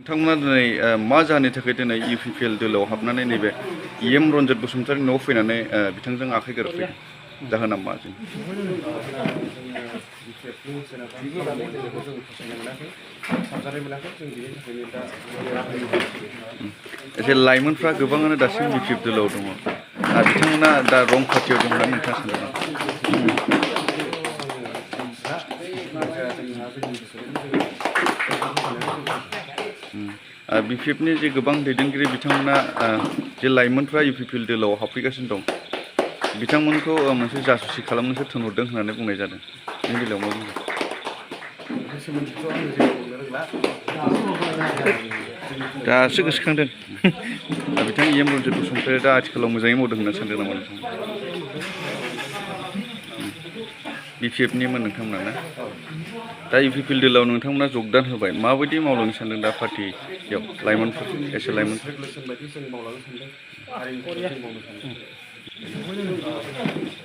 नोंथांमोना दिनै मा जाहोननि थाखाय दिनै इउपिपिएल दोलोआव हाबनानै नैबे रन्जित बसुमतारी न'आव फैनानै बिथांजों आखाइ गोरोबफैदों जाहोना मा जों एसे लाइमोनफ्रा गोबाङानो दासिम इउपिपिएल दोलोआव दङ बिथांमोना दा रं पार्टियाव दं होननानै नोंथाङा सानदों बिपिएफनि जे गोबां दैदेनगिरि बिथांमोना जे लाइमोनफ्रा इउपिपिएल दोलोआव हाबफैगासिनो दं बिथांमोनखौ मोनसे जासुसि खालामनोसो थिनहरदों होननानै बुंनाय जादों बेनि बेलायाव मा बुंदों दासो गोसोखांदों बिथां रन्जित बसुमतारी दा आथिखालाव मोजाङै मावदों होनना सानदों नामा नोंथां बिपिएफनिमोन नोंथांमोना ना दा इउपिपिएल दोलोआव नोंथांमोना जगदान होबाय माबायदि मावलांनो सानदों दा पार्टियाव लाइमोनफोर एसे लाइमोन